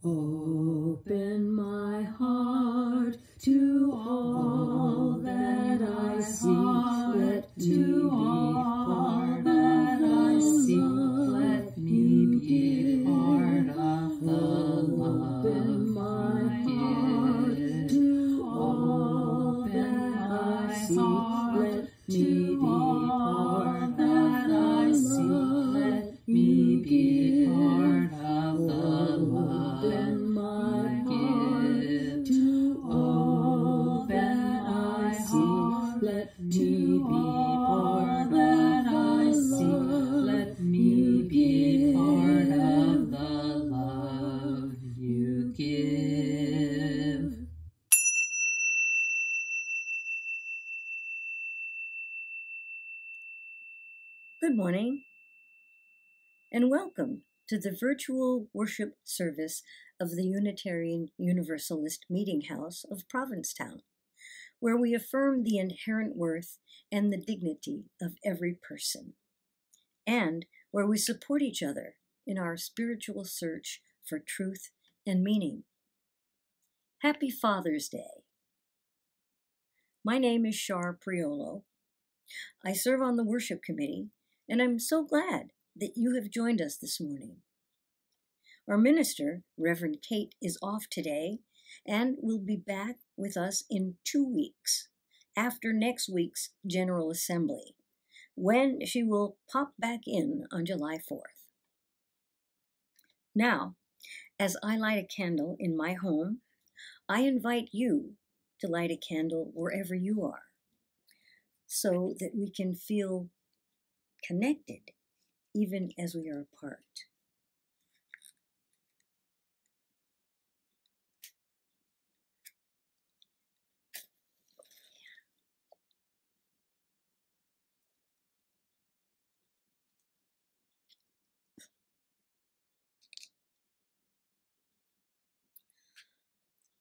Open my heart to all that I see. Let me be part that I see. Let me be part of the love. Open my heart to all that I see. Let me be part that I see. Let me be part of the love. Open my heart to all that I see. Let me be part that I see. Let me be part of the love you give. Good morning, and welcome to the virtual worship service of the Unitarian Universalist Meeting House of Provincetown, where we affirm the inherent worth and the dignity of every person, and where we support each other in our spiritual search for truth and meaning. Happy Father's Day. My name is Shar Priolo. I serve on the worship committee, and I'm so glad that you have joined us this morning. Our minister, Reverend Kate, is off today and will be back with us in 2 weeks, after next week's General Assembly, when she will pop back in on July 4th. Now, as I light a candle in my home, I invite you to light a candle wherever you are, so that we can feel connected even as we are apart.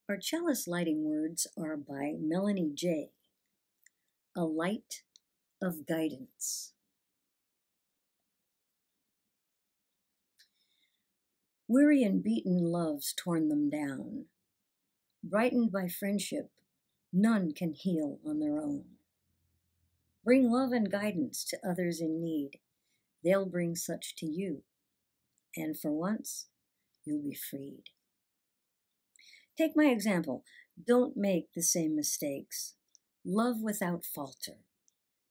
Our chalice lighting words are by Melanie J. A light of guidance. Weary and beaten love's torn them down. Brightened by friendship, none can heal on their own. Bring love and guidance to others in need. They'll bring such to you, and for once, you'll be freed. Take my example. Don't make the same mistakes. Love without falter.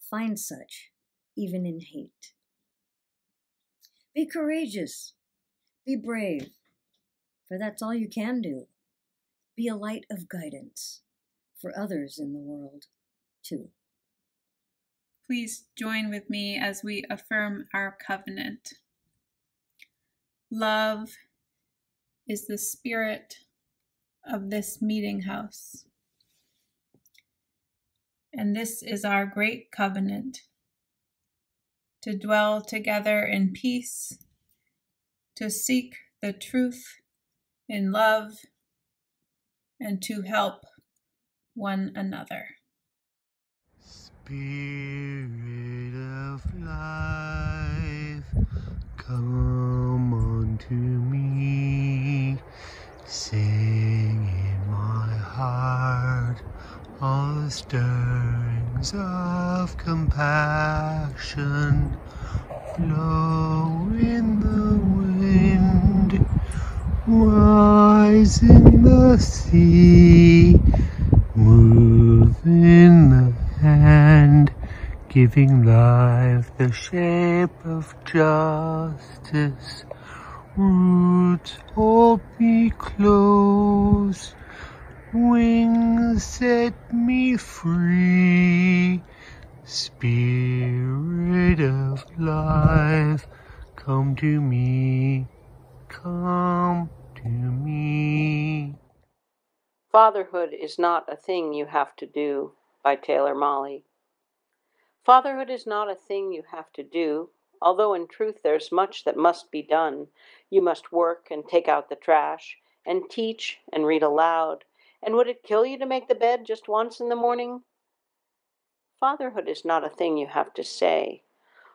Find such, even in hate. Be courageous. Be brave, for that's all you can do. Be a light of guidance for others in the world, too. Please join with me as we affirm our covenant. Love is the spirit of this meeting house. And this is our great covenant, to dwell together in peace, to seek the truth in love, and to help one another. Spirit of life, come unto me, sing in my heart all the stirrings of compassion, blow in the wind, rise in the sea, move in the hand, giving life the shape of justice. Roots hold me close, wings set me free. Spirit of life, come to me, come to me. Fatherhood is not a thing you have to do, by Taylor Molly. Fatherhood is not a thing you have to do, although in truth there's much that must be done. You must work and take out the trash, and teach and read aloud. And would it kill you to make the bed just once in the morning? Fatherhood is not a thing you have to say,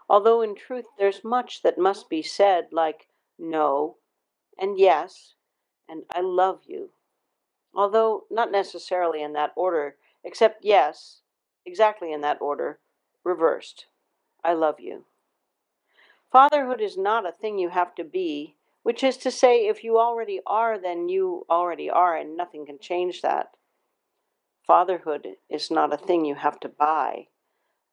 although in truth there's much that must be said, like no, and yes, and I love you. Although not necessarily in that order, except yes, exactly in that order, reversed. I love you. Fatherhood is not a thing you have to be, which is to say, if you already are, then you already are, and nothing can change that. Fatherhood is not a thing you have to buy,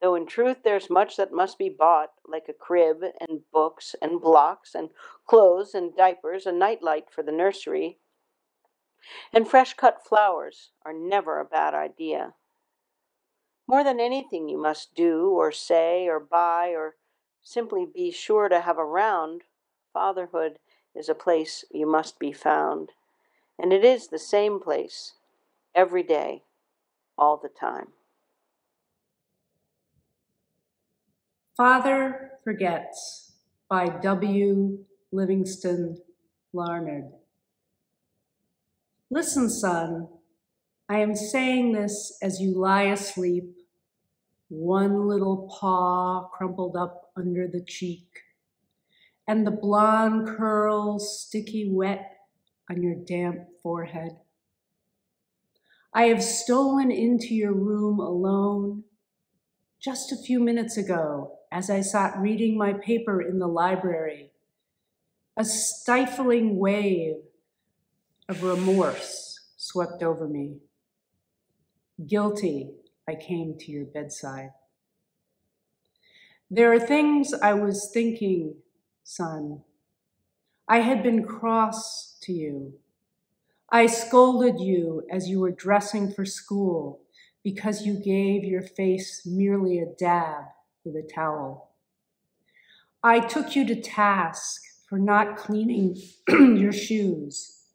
though in truth there's much that must be bought, like a crib and books and blocks and clothes and diapers, a nightlight for the nursery, and fresh cut flowers are never a bad idea. More than anything you must do or say or buy or simply be sure to have around, fatherhood is a place you must be found. And it is the same place every day, all the time. Father Forgets by W. Livingston Larned. Listen, son, I am saying this as you lie asleep, one little paw crumpled up under the cheek, and the blonde curls sticky wet on your damp forehead. I have stolen into your room alone just a few minutes ago as I sat reading my paper in the library. A stifling wave of remorse swept over me. Guilty, I came to your bedside. There are things I was thinking, son. I had been cross to you. I scolded you as you were dressing for school because you gave your face merely a dab with a towel. I took you to task for not cleaning your shoes.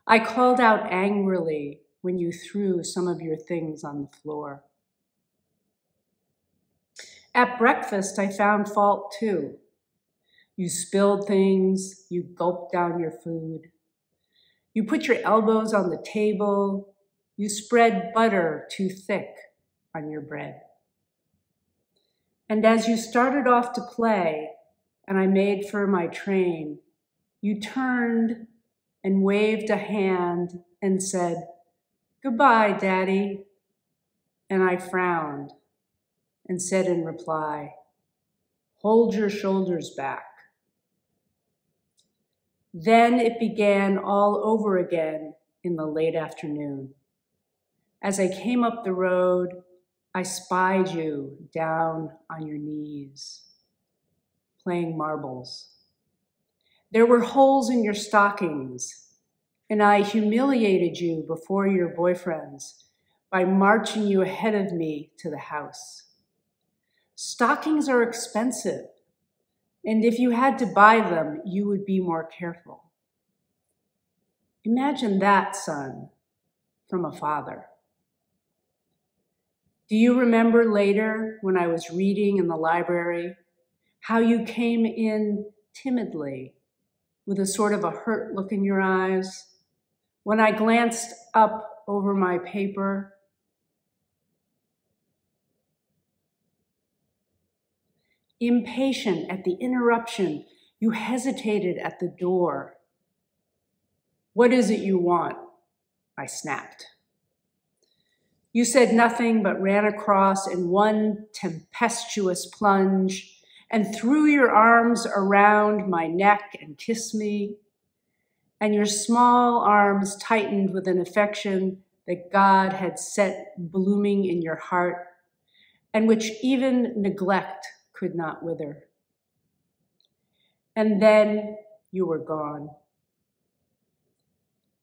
I called out angrily when you threw some of your things on the floor. At breakfast, I found fault too. You spilled things, you gulped down your food. You put your elbows on the table, you spread butter too thick on your bread. And as you started off to play, and I made for my train, you turned and waved a hand and said, "Goodbye, Daddy." And I frowned and said in reply, "Hold your shoulders back." Then it began all over again in the late afternoon. As I came up the road, I spied you down on your knees, playing marbles. There were holes in your stockings, and I humiliated you before your boyfriends by marching you ahead of me to the house. Stockings are expensive, and if you had to buy them, you would be more careful. Imagine that, son, from a father. Do you remember later when I was reading in the library how you came in timidly with a sort of a hurt look in your eyes when I glanced up over my paper? Impatient at the interruption, you hesitated at the door. "What is it you want?" I snapped. You said nothing but ran across in one tempestuous plunge and threw your arms around my neck and kissed me, and your small arms tightened with an affection that God had set blooming in your heart and which even neglect could not wither. And then you were gone,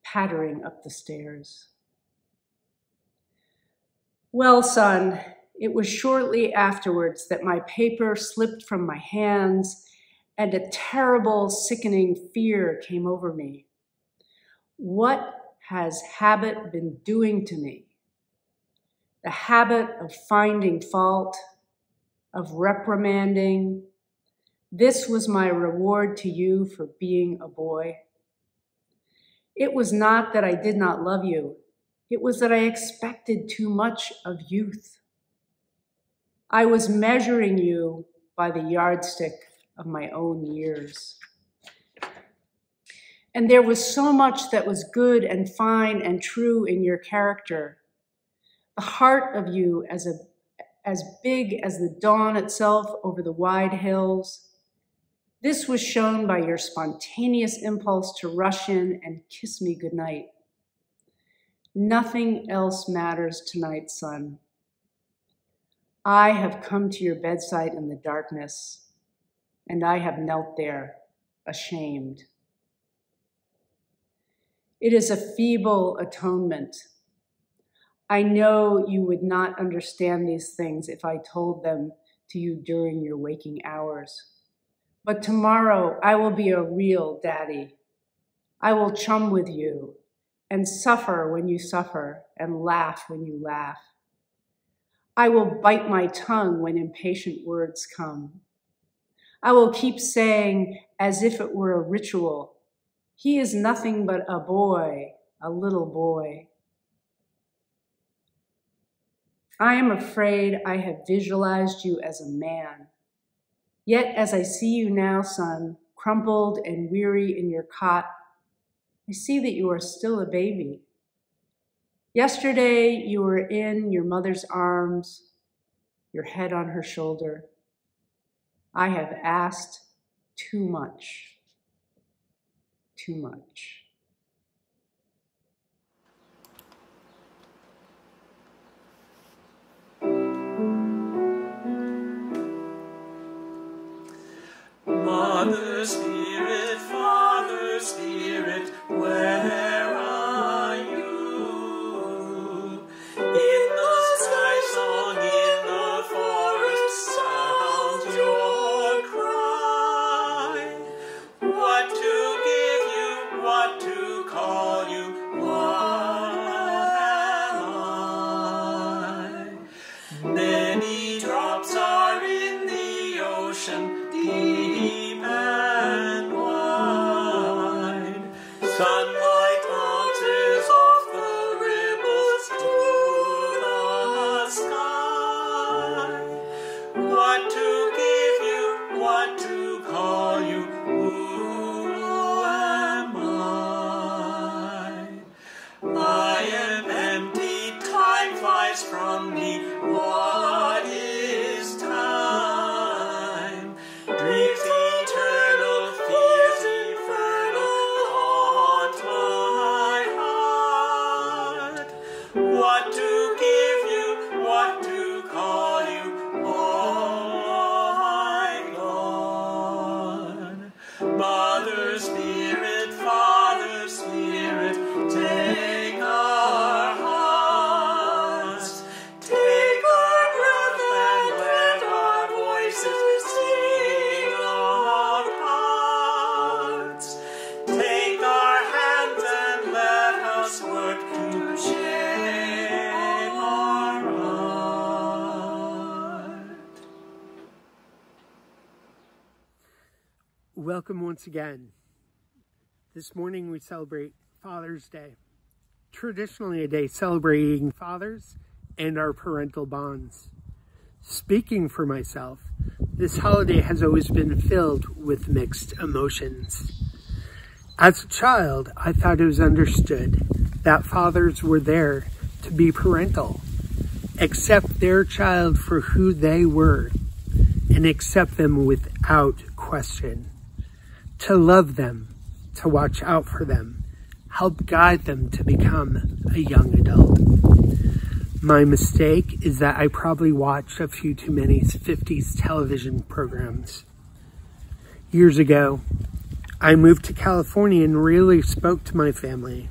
pattering up the stairs. Well, son, it was shortly afterwards that my paper slipped from my hands and a terrible, sickening fear came over me. What has habit been doing to me? The habit of finding fault, of reprimanding. This was my reward to you for being a boy. It was not that I did not love you. It was that I expected too much of youth. I was measuring you by the yardstick of my own years. And there was so much that was good and fine and true in your character. The heart of you as big as the dawn itself over the wide hills. This was shown by your spontaneous impulse to rush in and kiss me goodnight. Nothing else matters tonight, son. I have come to your bedside in the darkness, and I have knelt there, ashamed. It is a feeble atonement. I know you would not understand these things if I told them to you during your waking hours. But tomorrow I will be a real daddy. I will chum with you and suffer when you suffer and laugh when you laugh. I will bite my tongue when impatient words come. I will keep saying, as if it were a ritual, he is nothing but a boy, a little boy. I am afraid I have visualized you as a man. Yet as I see you now, son, crumpled and weary in your cot, I see that you are still a baby. Yesterday, you were in your mother's arms, your head on her shoulder. I have asked too much, too much. Mother Spirit, Father Spirit, where are you? In the sky song, in the forest sounds your cry. What to give you, what to call you, what am I? Many drops are in the ocean, deep and wide. Sunlight bounces off the ripples to the sky. What to give you, what to call you, who am I am empty, time flies from me. What is time? Dreams eternal, fears infernal haunt my heart. What to give you, what to call you, oh my God. Mother Spirit, Father Spirit, take our hearts, take our breath and let our voices sing our hearts. Take our hands and let us work to shape our art. Welcome once again. This morning we celebrate Father's Day, traditionally a day celebrating fathers and our parental bonds. Speaking for myself, this holiday has always been filled with mixed emotions. As a child, I thought it was understood that fathers were there to be parental, accept their child for who they were, and accept them without question, to love them, to watch out for them, help guide them to become a young adult. My mistake is that I probably watched a few too many 50s television programs. Years ago, I moved to California and really spoke to my family,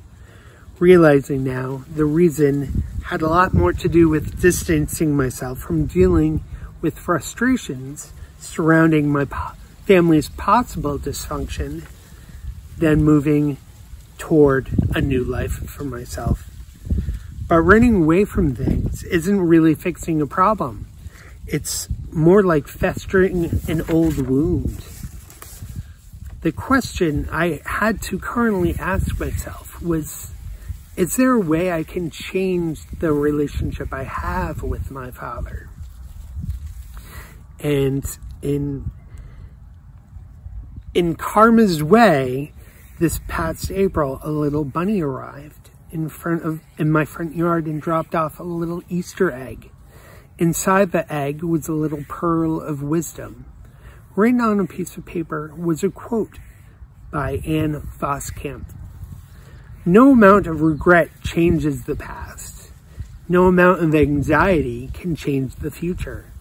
realizing now the reason had a lot more to do with distancing myself from dealing with frustrations surrounding my family's possible dysfunction than moving toward a new life for myself. But running away from things isn't really fixing a problem. It's more like festering an old wound. The question I had to currently ask myself was, is there a way I can change the relationship I have with my father? And in karma's way, This past April, a little bunny arrived in my front yard and dropped off a little Easter egg. Inside the egg was a little pearl of wisdom. Written on a piece of paper was a quote by Anne Voskamp. No amount of regret changes the past. No amount of anxiety can change the future.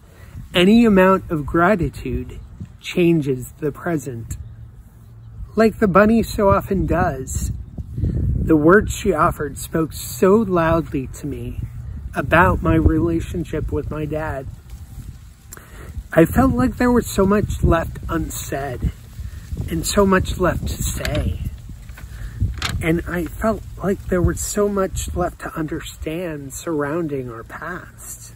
Any amount of gratitude changes the present. Like the bunny so often does, the words she offered spoke so loudly to me about my relationship with my dad. I felt like there was so much left unsaid and so much left to say. And I felt like there was so much left to understand surrounding our past.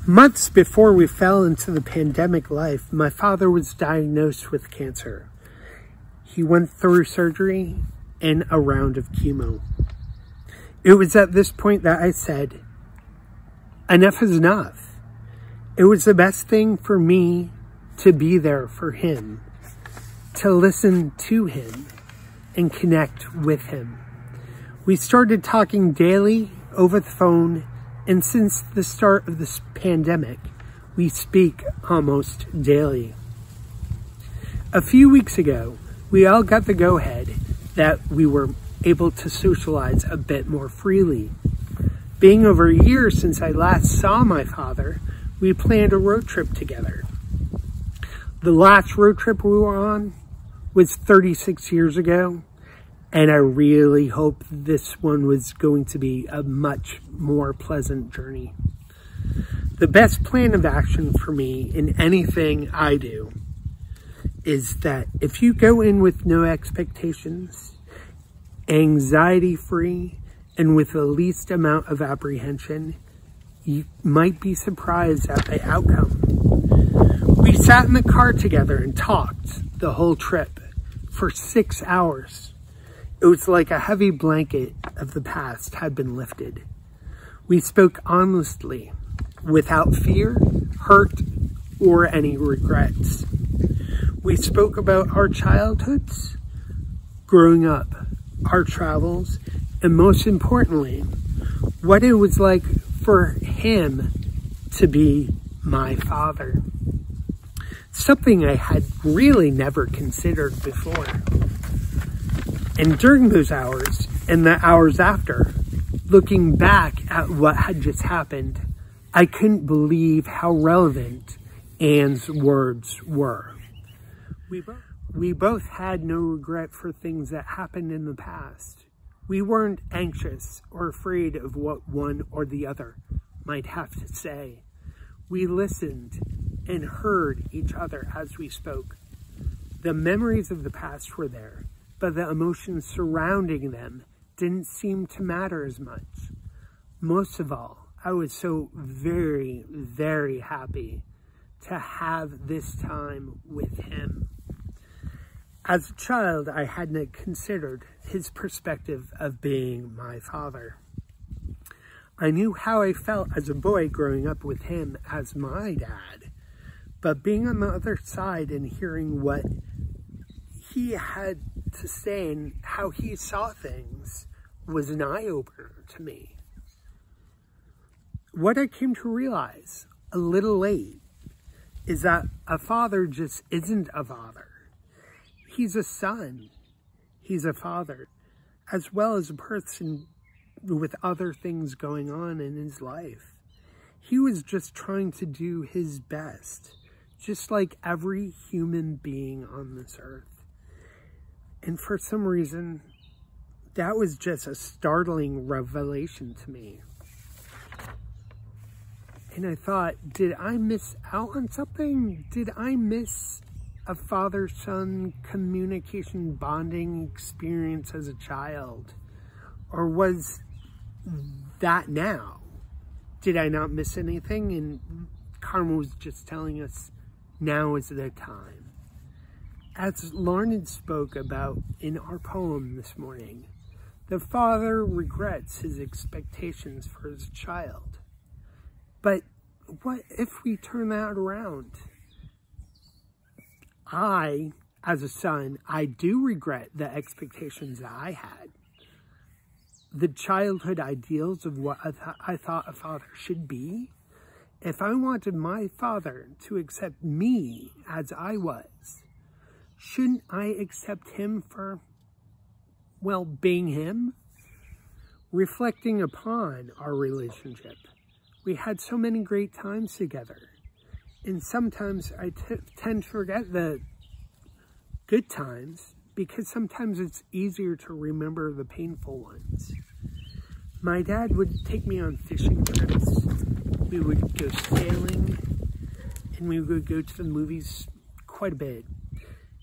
Months before we fell into the pandemic life, my father was diagnosed with cancer. He went through surgery and a round of chemo. It was at this point that I said, enough is enough. It was the best thing for me to be there for him, to listen to him and connect with him. We started talking daily over the phone, and since the start of this pandemic, we speak almost daily. A few weeks ago, we all got the go-ahead that we were able to socialize a bit more freely. Being over a year since I last saw my father, we planned a road trip together. The last road trip we were on was 36 years ago, and I really hope this one was going to be a much more pleasant journey. The best plan of action for me in anything I do is that if you go in with no expectations, anxiety-free, and with the least amount of apprehension, you might be surprised at the outcome. We sat in the car together and talked the whole trip for 6 hours. It was like a heavy blanket of the past had been lifted. We spoke honestly, without fear, hurt, or any regrets. We spoke about our childhoods, growing up, our travels, and most importantly, what it was like for him to be my father. Something I had really never considered before. And during those hours, and the hours after, looking back at what had just happened, I couldn't believe how relevant Anne's words were. We both had no regret for things that happened in the past. We weren't anxious or afraid of what one or the other might have to say. We listened and heard each other as we spoke. The memories of the past were there, but the emotions surrounding them didn't seem to matter as much. Most of all, I was so very, very happy to have this time with him. As a child, I hadn't considered his perspective of being my father. I knew how I felt as a boy growing up with him as my dad, but being on the other side and hearing what he had to say and how he saw things was an eye-opener to me. What I came to realize a little late is that a father just isn't a father. He's a son. He's a father, as well as a person with other things going on in his life. He was just trying to do his best, just like every human being on this earth. And for some reason, that was just a startling revelation to me. And I thought, did I miss out on something? Did I miss a father-son communication bonding experience as a child? Or was that now? Did I not miss anything? And Karma was just telling us, now is the time. As Lauren spoke about in our poem this morning, the father regrets his expectations for his child. But what if we turn that around? I as a son, I do regret the expectations that I had. The childhood ideals of what I thought a father should be. If I wanted my father to accept me as I was, shouldn't I accept him for, well, being him? Reflecting upon our relationship, we had so many great times together. And sometimes I tend to forget the good times because sometimes it's easier to remember the painful ones. My dad would take me on fishing trips. We would go sailing, and we would go to the movies quite a bit.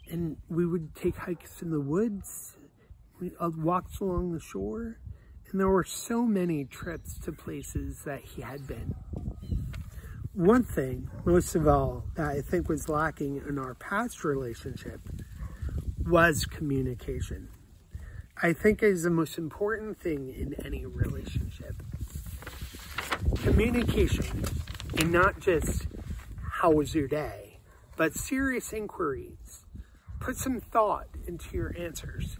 And we would take hikes in the woods, walks along the shore, and there were so many trips to places that he had been. One thing, most of all, that I think was lacking in our past relationship was communication. I think it is the most important thing in any relationship. Communication, and not just, how was your day, but serious inquiries. Put some thought into your answers.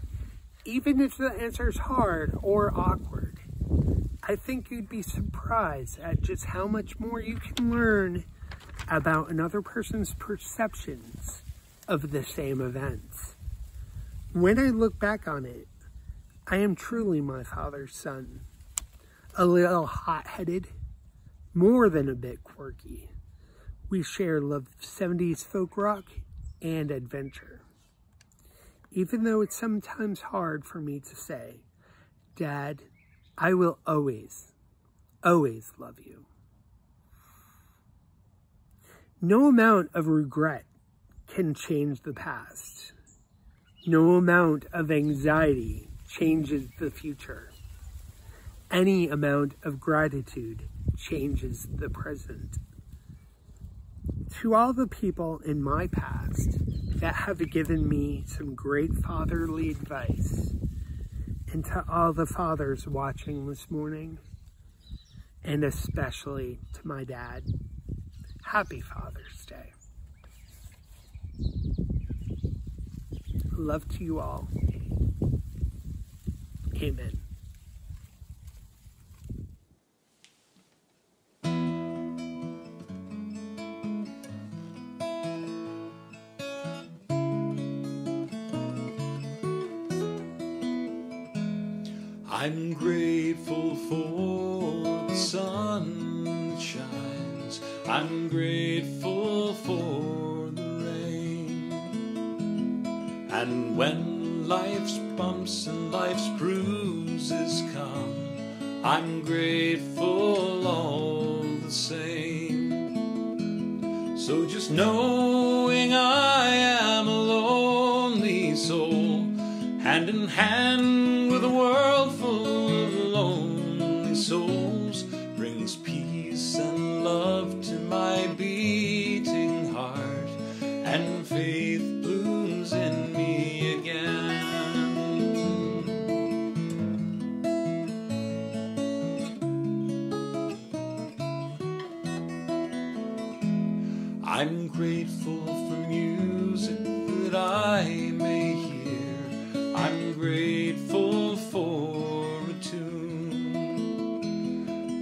Even if the answer is hard or awkward, I think you'd be surprised at just how much more you can learn about another person's perceptions of the same events. When I look back on it, I am truly my father's son. A little hot-headed, more than a bit quirky. We share love of 70s folk rock and adventure. Even though it's sometimes hard for me to say, Dad, I will always, always love you. No amount of regret can change the past. No amount of anxiety changes the future. Any amount of gratitude changes the present. To all the people in my past that have given me some great fatherly advice, and to all the fathers watching this morning, and especially to my dad, happy Father's Day. Love to you all. Amen. I'm grateful for the sun that shines. I'm grateful for the rain. And when life's bumps and life's bruises come, I'm grateful all the same. So just knowing I am a lonely soul, hand in hand with a world full of lonely souls, brings peace and love to my beating heart, and faith blooms in me again. I'm grateful for music that I may hear. I'm grateful for a tune,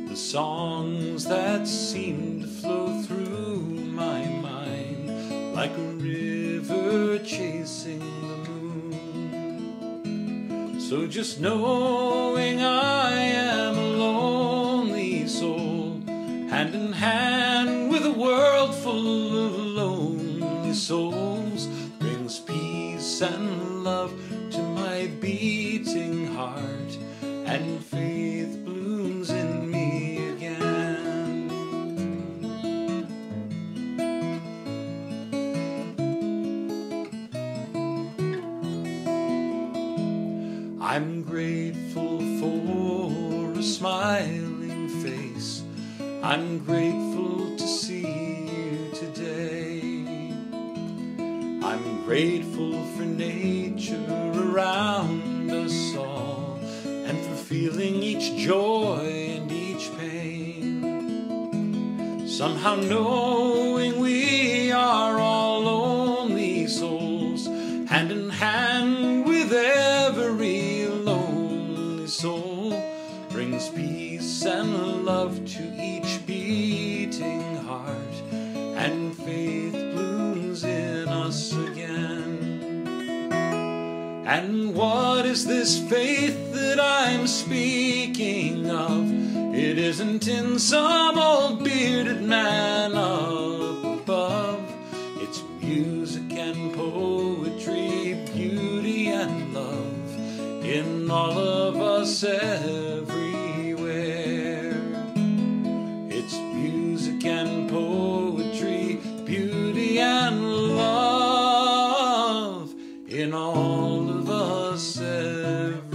the songs that seem to flow through my mind like a river chasing the moon. So just knowing I am a lonely soul, hand in hand with a world full of lonely souls, brings peace and love to my beating heart, and faith blooms in me again. I'm grateful for a smiling face. I'm grateful to see you today. I'm grateful for nature around us all, and for feeling each joy and each pain. Somehow knowing we are all lonely souls, love to each beating heart, and faith blooms in us again. And what is this faith that I'm speaking of? It isn't in some old bearded man up above. It's music and poetry, beauty and love in all of us everywhere. It's music and poetry, beauty and love in all of us everywhere.